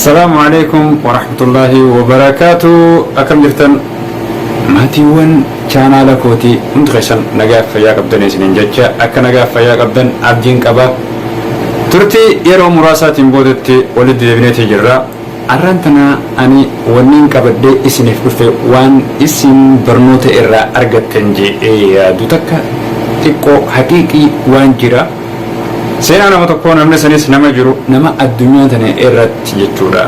السلام عليكم ورحمة الله وبركاته. أكم جرتن ماتيون كان على كوتي مدخشن نجاف فيا قبضن سنين جتة أك نجاف فيا قبضن عبدين كبا ترتي يرو مراسات بودتي ولد بنيتي جرا أرنتنا أني ونين كبدي اسم في وان اسم برنوت إرا أرجت تنجي دوتك تكو حقيقي وان جرا سينا نما تكون أمن سنيس نما جرو نما الدنيا تنا إرت يجورا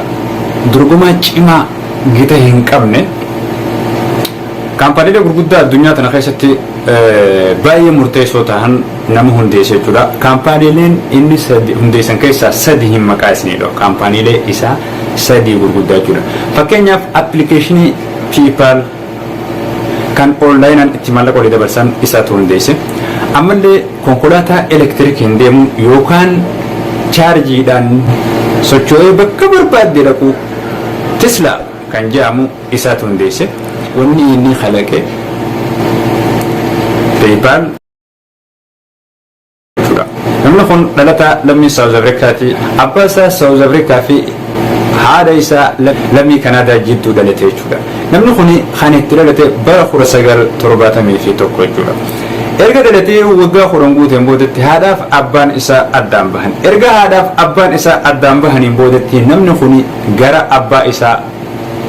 درجما جما جته هنكمنه كامباني ده غرقودا الدنيا تنا خيستي باي مرتيسو تهان نما هنديس يجورا كامباني لين إني سد هنديسن كيسا سدهم مكاسني لو كامباني له إسا سدي غرقودا يجورا فكينيا application people kan online an ittimalla qoli dabarsan isa tundese amalle konkolata electric hindemu yokan charge dan sochoe bakka barbade laku Tesla kan jamu isa tundese wonni inni khalaqe PayPal sura namna kon dalata lammi South Africa ti abasa South Africa fi هذا إسا لم يكن هذا جد دلته جودا نمن خني خانة دلته برا خورا سجل تربات مي في توكل جودا إرجع دلته وجا خورنجود ينبودت هدف أبان إسا أدم بهن إرجع هدف أبان إسا أدم بهن ينبودت نمن خني جرا أبا إسا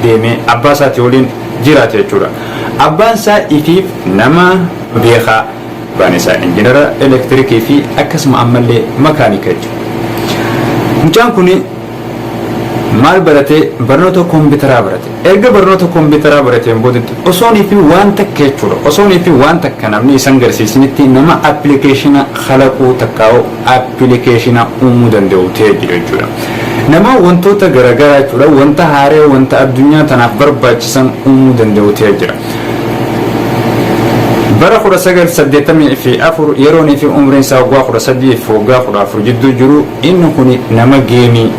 دمي أبا ساتيولين جرات جودا أبان سا إفيف نما بيخا بانسا إنجنرا إلكتريكي في أكسم عمل ميكانيكا مجان كوني maal barate barnoota kompiitaraa barate erga barnoota kompiitaraa barateen boodatti osoonii fi waan takka jechuudha osoonii fi waan takka namni isan garsiisnitti nama appilikeeshina khalaquu takkaa'u appilikeeshina uumuu danda'u ta'ee jira jechuudha nama wantoota garaagaraa jechuudha wanta haaree wanta addunyaa tanaaf barbaachisan uumuu danda'u ta'ee jira bara 1984 yeroonii fi umriin isaa waggaa 13 fi waggaa 14 jidduu jiru inni kun nama geemii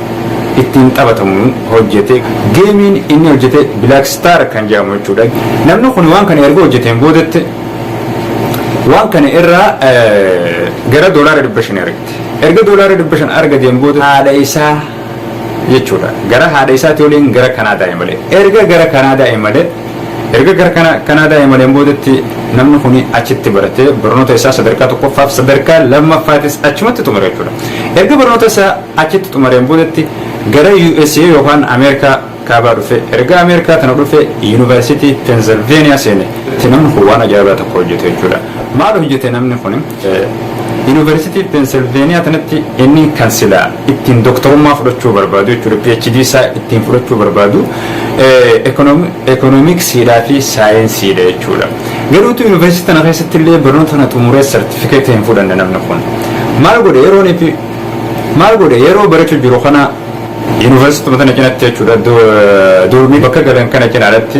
ittiin taphatamu hojjete geemiin inni hojjete Black Star kan jedhamu jechuudha namni kun waan kana erga hojjeteen boodatti waan kana irraa gara doolaara 500 argate erga doolaara 500 argateen booda haadha isaa jechuudha gara haadha isaati waliin gara Kanaadaa imale erga gara Kanaadaa imale erga gara Kanaadaa imale boodatti namni kun achitti barate barnoota isaa sadarkaa tokkoffaaf sadarkaa lammaffaatis achumatti xumure jechuudha erga barnoota isaa achitti xumureen boodatti gara USA yookaan Ameerikaa kaabaa dhufe erga Ameerikaa tana dhufe University Pennsylvania seene namni kun waan ajaa'ibaa tokko hojjete jechuudha maal hojjete namni kun University Pennsylvania tanatti inni kan silaa ittiin doktorummaa fudhachuu barbaadu jechuudha PhD isaa ittiin fudhachuu barbaadu economicsii fi saayinsiidha jechuudha garuutu University tana keessatti illee barnoota tana xumuree certificate hin fudhanne namni kun maal godhe yeroo barachuu jiru kana University matana cinatti jechuudha doormii bakka galan kana cinaatti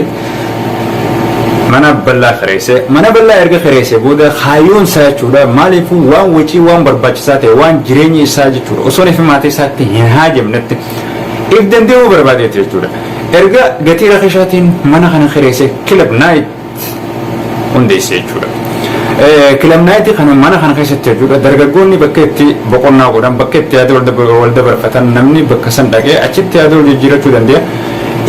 mana ballaa erga xireesse booda haayyoon isaa jechuudha maaliif waan wacii waan barbaachisaa ta'e waan jireenyi isaa jechuudha osoo fi maatii isaatti hin haajamnetti if danda'uu barbaadeeti jechuudha erga gatii rakishaatiin mana kana xireesse Club Night hundeesse jechuudha Club Night kana mana kana keessatti jechuudha dargaggoonni bakka itti boqonnaa godhan bakka itti yaada wal dabarfatan namni bakka san dhaqee achitti yaada wal jijjiirachuu danda'a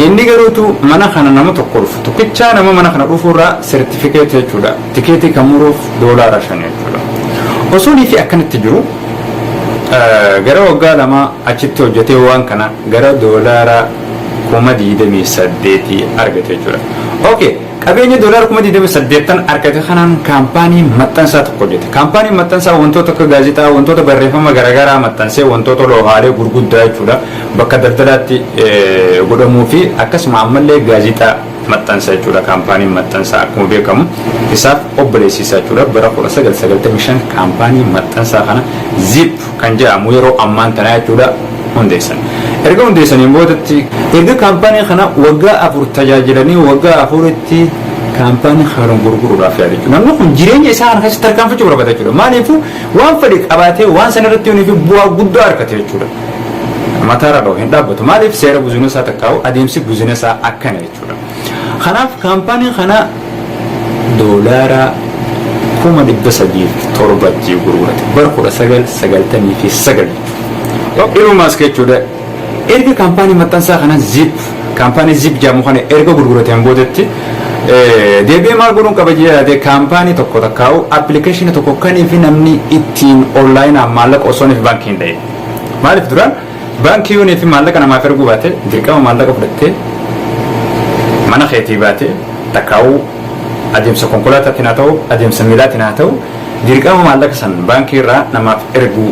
inni garuutu mana kana nama tokko dhufu tokkichaa nama mana kana dhufuurraa sertifikeetii jechuudha tikeetii kan muruuf doolaara 5 jechuudha osoonii fi akkanatti jiru gara waggaa lama achitti hojjetee waan kana gara doolaara 28 argate jechuudha okay qabeenya doolaara 28 argate kanaan kaampaanii maxxansaa tokko hojjete kaampaanii maxxansaa wantoota akka gaazexaa wantoota barreeffama garaagaraa maxxansee wantoota loohaalee gurguddaa jechuudha bakka daldalaatti godhamuu fi akkasuma ammallee gaazexaa maxxansaa jechuudha kaampaaniin maxxansaa akkuma beekamu isaaf obboleessisaa jechuudha bara 1995 kaampaanii maxxansaa kana zip kan jedhamu yeroo ammaan tanaa jechuudha hundeessan erga hundeessaniin boodatti erga kaampaanii kana waggaa 4 tajaajilanii waggaa 4tti kaampaanii kana gurguruudhaaf yaadu jechuudha namni kun jireenya isaa kana keessatti tarkaanfachuu barbaada jechuudha maaliif waan fedhe qabaatee waan sana irratti yoo bu'aa guddaa argate jechuudha mataara dhoo hin dhaabbatu maaliif seera bizinesaa takkaa'u adeemsi bizinesaa akkana jechuudha kanaaf kaampaanii kana doolaara 307 gurgurate bara 1999 ilmaas jechuudha erga kaampaanii maxxansaa kana zip kaampaanii zip jedhamu kana erga gurgurateen boodetti deebi'ee maal godhuun qaba jedhee kaampaanii tokko takkaa'u appilikeeshinii tokko kanii fi namni ittiin onlaayinaan maallaqa osoo inni fi baankii hin dha'e maaliif duraan baankii yoonii fi maallaqa namaaf erguu baate dirqama maallaqa fudhattee mana keetii baate takkaa'u adeemsa konkolaataatiin haa ta'u adeemsa miilaatiin haa ta'u dirqama maallaqa san baankii irraa namaaf erguu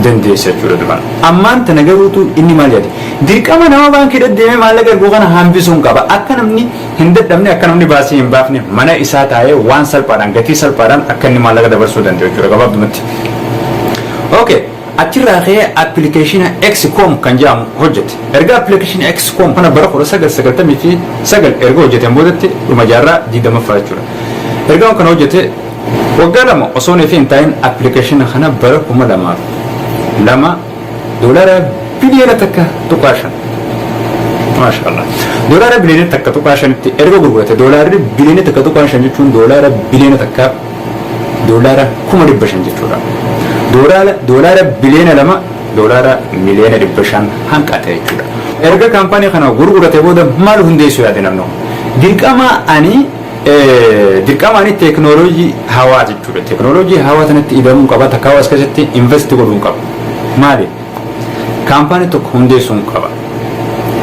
dandeessa jechuudha duraan ammaan tana garuutu inni maal jedhe dirqama nama baankii deddeemee maallaqa erguu kana hambisuun qaba akka namni hin dadhabne akka namni baasii hin baafne mana isaa taa'ee waan salphaadhaan gatii salphaadhaan akka inni maallaqa dabarsuu danda'u jechuudha gabaabdumatti. Okay achirraa ka'ee appilikeeshina Excom kan jedhamu hojjete erga appilikeeshina Excom kana bara 1999 erga hojjeteen boodatti dhuma jaarraa 20ffaa jechuudha erga kana hojjete waggaa lama osoo neefi hin taa'in appilikeeshina kana bara 2002 doolaara biliyoona takka tuqaashan maashaallah doolaara biliyoona takka tuqaashanitti erga gurgurate doolaarri biliyoona takka tuqaashan jechuun doolaara biliyoona takka doolaara 500 jechuudha doolaara biliyoona lama doolaara miliyoona 500 hanqate jechuudha erga kaampaanii kana gurgurate booda maal hundeessuu yaade namni dirqama ani teknooloojii hawaa jechuudha teknooloojii hawaa sanatti ida'amuu qaba takkaawaa as keessatti investi godhuu qaba maali kaampaanii tokko hundeessuu qaba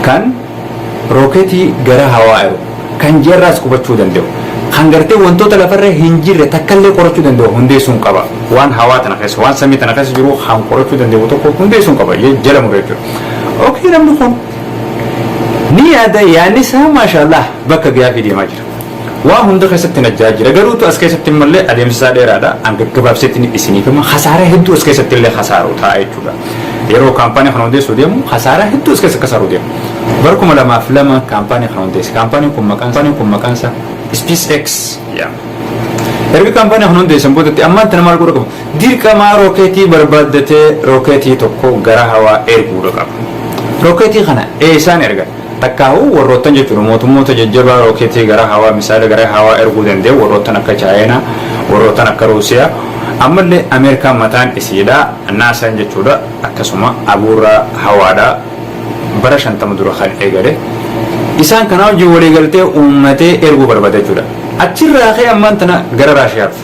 kan rooketii gara hawaa jiru kan jeerraas qubachuu danda'u kan gartee wantoota lafarra hin jirre takkallee qorachuu danda'u hundeessuu qaba waan hawaa tana keessa waan samii tana keessa jiru kan qorachuu danda'u tokko hundeessuu qaba jala muree jechuudha okay namni kun ni yaada yaanni isaa maashaallah bakka gaafii deemaa jira waan hunda keessatti najjaa jira garuutu as keessatti mallee adeemsisaa dheeraadha hanga gabaabseetti isiniif immoo hasaaraa hedduu as keessatti illee hasaaruu ta'a jechuudha yeroo kaampaanii kana hundeessuu deemu hasaaraa hedduu as keessa hasaaruu deemu bara 2002 kaampaanii kana hundeesse kaampaaniin kun maqaan isaa SpaceX erga kaampaanii kana hundeessan boodatti ammaan tana maal godha qabu dirqamaa rookeetii barbaaddatee rookeetii tokko gara hawaa erguudha qaba rookeetii kana eessaan erga takkaawu warroottan jechuudha mootummoota jajjabaa rookeetii gara hawaa misaala gara hawaa erguu danda'u warroottan akka chaayinaa warroottan akka ruusiyaa ammallee ameerikaan mataan isiidha naasaan jechuudha akkasuma abuurraa hawaadhaa bara 50 dura kan eegale isaan kana hojii waliigaltee uummatee erguu barbaada jechuudha achirraa ka'ee ammaan tana gara raashiyaaf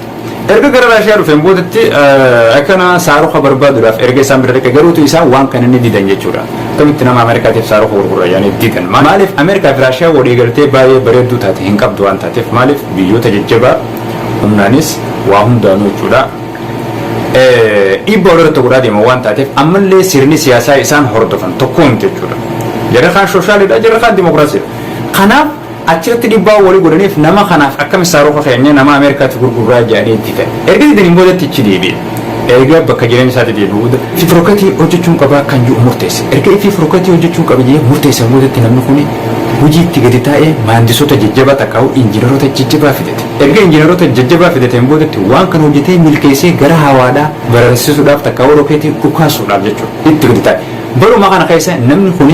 erga gara raashiyaa dhufeen boodatti akkana saaruqa barbaaduudhaaf erga isaan bira dhaqe garuutu isaa waan kana ni didan jechuudha akkamitti nama ameerikaatiif saaruqa gurgura yaani didan maaliif ameerikaa fi raashiyaa waliigaltee baay'ee bareedduu taate hin qabdu waan taateef maaliif biyyoota jajjabaa humnaanis waa hundaanuu jechuudha dhiibbaa walirratti godhaa deema waan taateef ammallee sirni siyaasaa isaan hordofan tokko miti jechuudha jarri kaan sooshaaliidha jarri kaan dimokiraasiidha kanaaf achirratti dhiibbaa walii godhaniif nama kanaaf akkam saaruqa keenya nama ameerikaatti gurguraa jedhanii itti ta'e erga didanii boodatti ichi deebi'e erga bakka jireenya isaatti deebi'u ifi rooketii hojjechuun qaba kan jiru murteesse erga ifi rooketii hojjechuun qaba jedhee murteessan boodatti namni kun hojii itti gadi taa'ee maandisoota jajjabaa takkaa'u injiinaroota jajjabaa fidate erga injiinaroota jajjabaa fidateen boodatti waan kana hojjetee milkeessee gara hawaadhaa bararsiisuudhaaf takkaa'u rooketii dhukaasuudhaaf jechuudha itti gadi taa'e baruma kana keessa namni kun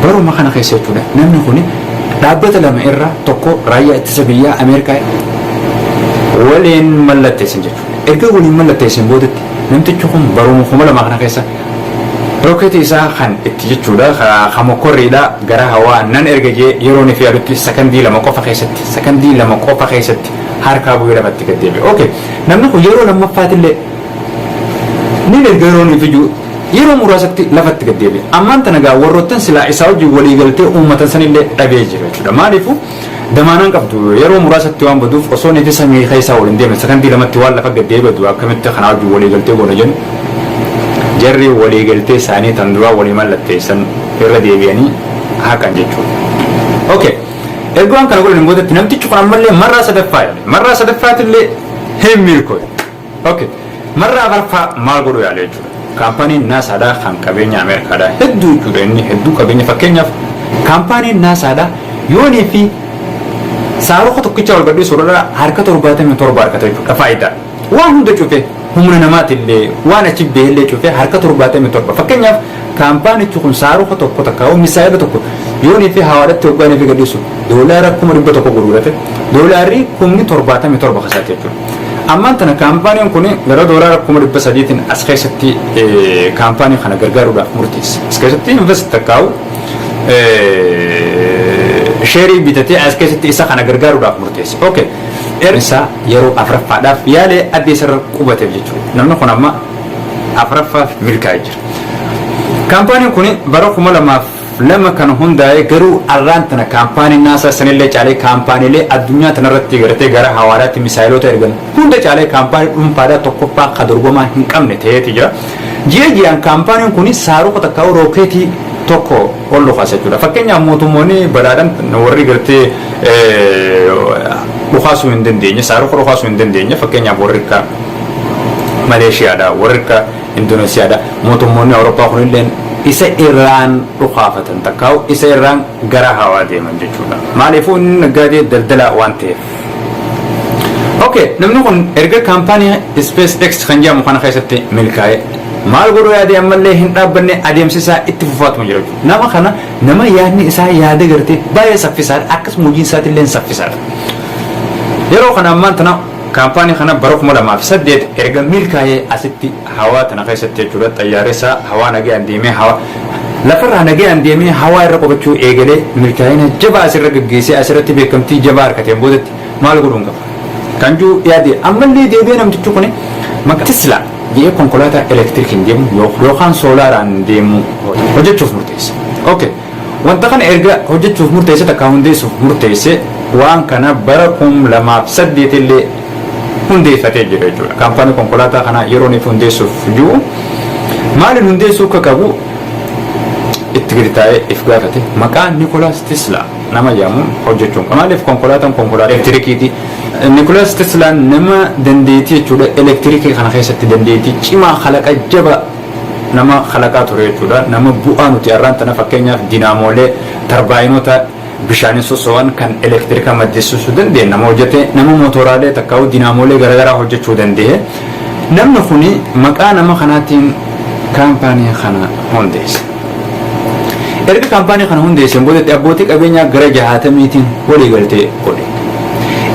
baruma kana keessa jechuudha namni kun dhaabbata lama irraa tokko raayyaa ittisa biyyaa ameerikaa waliin mallatteessan jechuudha erga waliin mallatteessan boodatti namtichi kun baruma 2000 kana keessa rooketii isaa kan itti jechuudha kamokorriidha gara hawaa nan erga jee yeroo ni fiyaadutti sakandii lama qofa keessatti harkaa bu'ee lafatti gad deebi'e okay namni kun yeroo lammaffaatiillee ni erga yeroo ni fijuu yeroo muraasatti lafatti gad deebi'e ammaan tana gaa warroottan silaa isaa hojii waliigaltee uummatan sanillee dhabee jira jechuudha maaliifu damaanaan qabdu yeroo muraasatti waan baduuf osoo ni samii keessaa waliin deeman sakandii lamatti waan lafa gad deebi'u akkamitti kanaa hojii waliigaltee goona jennu jarri waliigaltee isaanii tan duraa walii mallatteessan irra deebi'anii haqan jechuudha okay ergaan kana godhan boodatti namtichi kun ammallee marraa sadaffaatiillee hin milkooye okay marraa afuraffaa maal godhu yaale jechuudha kaampaaniin naasaadhaa kan qabeenya ameerikaadhaa hedduu jechuudha inni hedduu qabeenya fakkeenyaaf kaampaaniin naasaadhaa yoonii fi saaruqa tokkicha wal gadhiisuudhaa harka 77 harkata jechuudha faayidaa waan hunda cufee humna namaatillee waan achi beellee cufee harka 77 fakkeenyaaf kaampaanichi kun saaruqa tokko takkaa'u misaa'ila tokko yoonii fi hawaadhatti waggaanii fi gadhiisu doolaara 100 gurgurate doolaarri 77 kasaate jechuudha ammaan tana kaampaaniin kun gara doolaara 300tiin as keessatti kaampaanii kana gargaaruudhaaf murteesse as keessatti invest takkaa'u sheerii bitatee as keessatti isa kana gargaaruudhaaf murteesse. Okay. Isaa yeroo afuraffaadhaaf yaalee addee isarra qubateef jechuudha. Namni kun amma afuraffaaf milkaa'ee jira. Kaampaaniin kun bara 2002 kan hundaa'e garuu arraan tana kaampaanii naasaa sanillee caalee kaampaaniilee addunyaa tanarratti gartee gara hawaaraatti misaayilota ergan hunda caalee kaampaanii dhuunfaadhaa tokkoffaa ka dorgomaa hin qabne ta'eeti jira. Ji'aan kaampaaniin kun saaruqa takka rookeetii tokko ol dhufaasa jechuudha. Fakkeenyaaf mootummoonni badhaadhaan warri gartee dhukaasuu hin dandeenye saaruqa dhukaasuu hin dandeenye fakkeenyaaf warri akka Maleeshiyaadha warri akka Indoneesiyaadha mootummoonni Awurooppaa kunillee isa irraan dhukaafatan takkaa'u isa irraan gara hawaa deeman jechuudha. Maaliifuu inni naggaadee daldala waan ta'eef. Okay, namni kun erga kaampaanii SpaceX kan jedhamu kana keessatti milkaa'e maal godhuu yaadee ammallee hin dhaabbanne adeemsisaa itti fufaatuma jira. Nama kana nama yaadni isaa yaada gartee baay'ee saffisaadha akkasuma hojiin isaatiillee saffisaadha. Yeroo kana ammaan tana kaampaanii kana bara 2008 erga milkaa'ee asitti hawaa tana keessatti jechuudha xayyaareessaa hawaa nagaan deemee hawaa lafarraa nagaan deemee hawaa irra qubachuu eegalee milkaa'ina jabaa asirra gaggeessee asirratti beekamtii jabaa harkateen boodatti maal godhuun qaba. Kan jiru yaadee ammallee deebi'ee namtichi kun maqaa Tesla jedhee konkolaataa elektirikiin deemu yookaan soolaaraan deemu hojjechuuf murteesse. Okay. Wanta kana erga hojjechuuf murteesse takka hundeessuuf murteesse waan kana bara 2008 illee hundeeffatee jira jechuudha. Kaampaanii konkolaataa kana yeroo inni hundeessuuf jiru maaliin hundeessuu akka qabu itti gadi if gaafate maqaa Nikolaas Tesla nama jedhamu hojjechuun maaliif konkolaataan konkolaataa elektirikiiti. Nikolaas Tesla nama dandeettii jechuudha elektirikii kana keessatti dandeettii cimaa kalaqa jaba nama kalaqaa ture jechuudha. Nama bu'aa nuti arraan tana fakkeenyaaf dinaamolee tarbaayinoota bishaanin soso'an kan elektirika maddisiisuu danda'e nama hojjete nama mootoraalee takkaa'u dinaamolee garaagaraa hojjechuu danda'e. Namni kuni maqaa nama kanaatiin kaampaanii kana hundeesse. Erga kaampaanii kana hundeesseen boodatti abbootii qabeenyaa gara 60tiin waliigaltee godhe.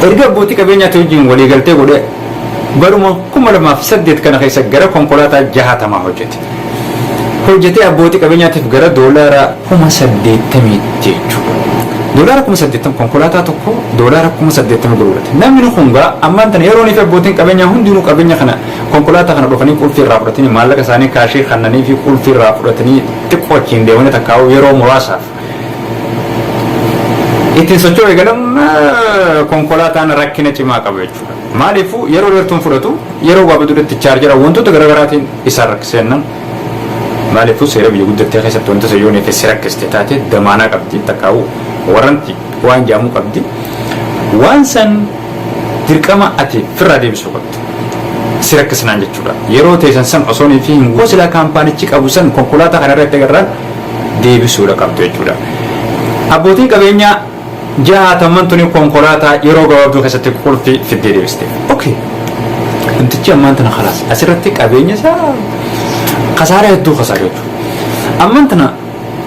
Erga abbootii qabeenyaatti wajjin waliigaltee godhe baruma 2008 kana keessa gara konkolaataa 60 hojjete. Hojjetee abbootii qabeenyaatiif gara doolaara 80,000 jechuudha. Doolaara 80,000 konkolaataa tokko doolaara 80,000 gurgurate. Namni kun gaa ammaan tana yeroo inni abbootiin qabeenyaa hundinuu qabeenya kana konkolaataa kana dhufanii qulfii irraa fudhatanii maallaqa isaanii kaashii kannanii fi qulfii irraa fudhatanii xiqqoo achiin deemanii takkaa'u yeroo muraasaaf ittiin socho'u eegalan konkolaataan rakkina cimaa qabu jechuudha. Maaliifuu yeroo dheertuun fudhatu yeroo waa baduudatti chaarjera wantoota garaagaraatiin isaan rakkiseennan maaliifuu seera biyya guddattee keessatti wantoota yoo neefessi rakkiste taate damaanaa qabdi takkaa'u warranti waan jaamuu qabdi waan san dirqama ati firraa deebisuu qabdi si rakkisnaan jechuudha. Yeroo teessan san osoo fi hin gosilaa kaampaanichi qabu san konkolaataa kana irratti agarraan deebisuudha qabdu jechuudha. Abbootiin qabeenyaa 60 tuni konkolaataa yeroo gabaabduu keessatti qulfii fiddee deebiste. Okay. Wantichi ammaan tana khalaas asirratti qabeenya isaa kasaara hedduu kasaara jechuudha. Ammaan tana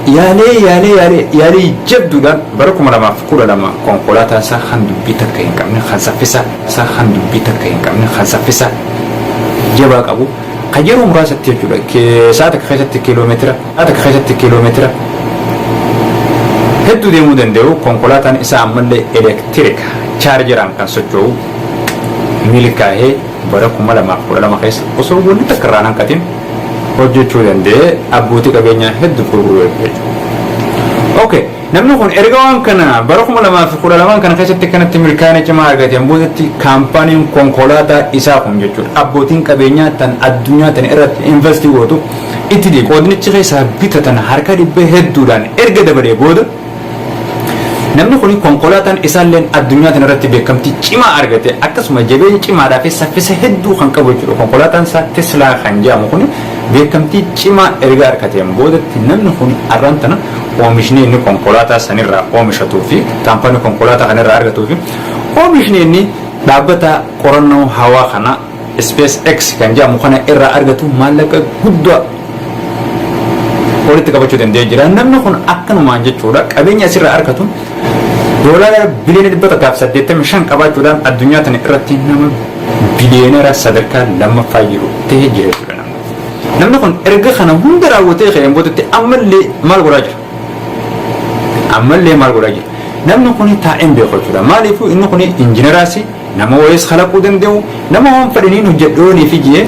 yaalee jabduudhaan bara 2012 konkolaataan isaa kan dubbii takka hin qabne kan saffisa isaa kan dubbii takka hin qabne kan saffisa jabaa qabu kan yeroo muraasatti jechuudha. Sa'a takka keessatti kiiloomeetira hedduu deemuu danda'u konkolaataan isaa ammallee elektirika chaarjeraan kan socho'u milkaa'ee bara 2012 keessa osoo wanni takka irraan hanqatin hojjechuu danda'e abbootii qabeenyaa hedduu gurguruu jechuudha. Okay, namni kun erga waan kana bara 2012 kana keessatti kanatti milkaa'ina cimaa argateen boodatti kaampaaniin konkolaataa isaa kun jechuudha. Abbootiin qabeenyaa tan addunyaa tan irratti investii gootu itti dhiiqu qoodnichi keessaa bitatan harka dhibbee hedduudhaan erga dabalee booda namni kun konkolaataan isaalleen addunyaa tan irratti beekamtii cimaa argate akkasuma jabeenya cimaadhaa fi saffisa hedduu kan qabu jechuudha. Konkolaataan isaa Teslaa kan jedhamu kun beekamtii cimaa erga argateen boodatti namni kun arraan tana oomishni inni konkolaataa sanirraa oomishatuu fi kaampaanii konkolaataa kanarraa argatuu fi oomishni inni dhaabbata qorannoo hawaa kana SpaceX kan jedhamu kana irraa argatu maallaqa guddaa walitti qabachuu danda'ee jira. Namni kun akkanumaan jechuudha qabeenya asirraa argatu doolaara biliyoona 185 qabaachuudhaan addunyaa tana irratti nama biliyoonera sadarkaa lammaffaa jiru ta'ee jira jechuudha. Namni kun erga kana hunda raawwatee ka'een boodatti ammallee maal godhaa jira? ammallee maal godhaa jira namni kun taa'een beeku jechuudha maaliifuu inni kun injineraasi nama wayiis kalaquu danda'u nama waan fedhaniin hojjedhoonii fi jee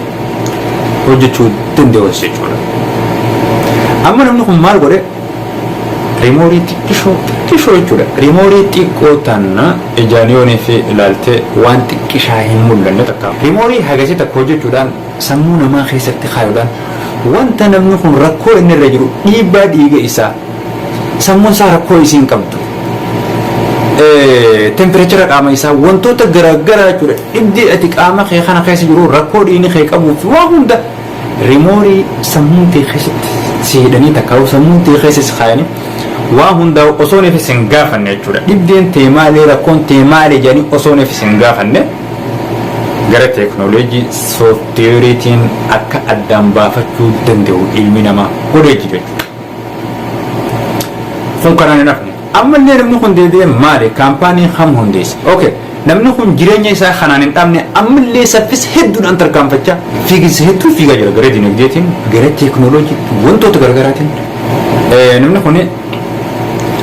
hojjechuu danda'u jechuudha amma namni kun maal godhe rimoorii xiqqishoo jechuudha rimoorii xiqqoo tanna ijaaniyoonii fi ilaaltee waan xiqqishaa hin mul'anne takka rimoorii hagasii takka hojjechuudhaan sammuu namaa keessatti kaayuudhaan wanta namni kun rakkoo inni irra jiru dhiibbaa dhiiga isaa sammuun isaa rakkoo isiin qabdu tempereechara qaama isaa wantoota garaagaraa jechuudha dhibdii ati qaama kee kana keessa jiru rakkoo dhiigni kee qabuuf waa hunda rimoorii sammuun ta'e keessatti siidhanii takkaa'u sammuun ta'e keessa si kaayanii waa hundaa osoo neefis hin gaafanne jechuudha dhibdeen ta'e maalee rakkoon ta'e maalee jedhanii osoo neefis hin gaafanne gara teeknooloojii sooftiweeriitiin akka addaan baafachuu danda'u ilmi namaa godhee jiru jechuudha. Kun kanaan hin hafne ammallee namni kun deebi'ee maali kaampaanii ham hundeesse okay namni kun jireenya isaa kanaan hin dhabne ammallee saffisa hedduudhaan tarkaanfachaa fiiginsa hedduu fiigaa jira gara dinagdeetiin gara teeknooloojii wantoota garaagaraatiin namni kun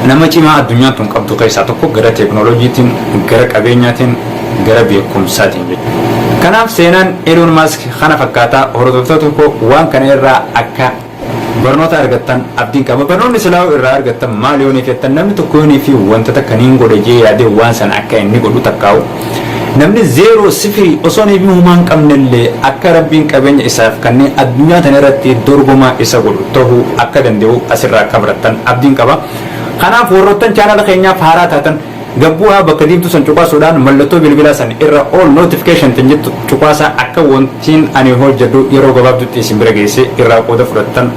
nama cimaa addunyaan tun qabdu keessaa tokko gara teeknooloojiitiin gara qabeenyaatiin gara beekumsaatiin jechuudha kanaaf seenaan Elon Musk kana fakkaataa hordoftoota tokko waan kana irraa akka barnoota argattan abdiin qaba barnoonni silaa irraa argattan maal yoonii fettan namni tokko yoonii fi wantoota kaniin godhe jee yaadee waan san akka inni godhu takkaa'u namni 0 osoo ni uumaan qabnellee akka rabbiin qabeenya isaaf kanneen addunyaa tana irratti dorgomaa isa godhu ta'uu akka danda'u asirraa akka barattan abdiin qaba kanaaf warroottan chaanala keenyaaf haaraa taatan gabbu'aa bakka diimtuu san cuqaasuudhaan mallattoo bilbilaa san irra all notification tan jettu cuqaasaa akka wantiin ani hojjedhu yeroo gabaabdutti isin bira geesse irraa qooda fudhattan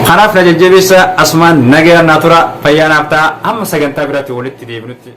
kanaaf na jajjabeessa asumaan nagaa naa tura fayyaa naaf ta'a amma sagantaa biraatti walitti deebinutti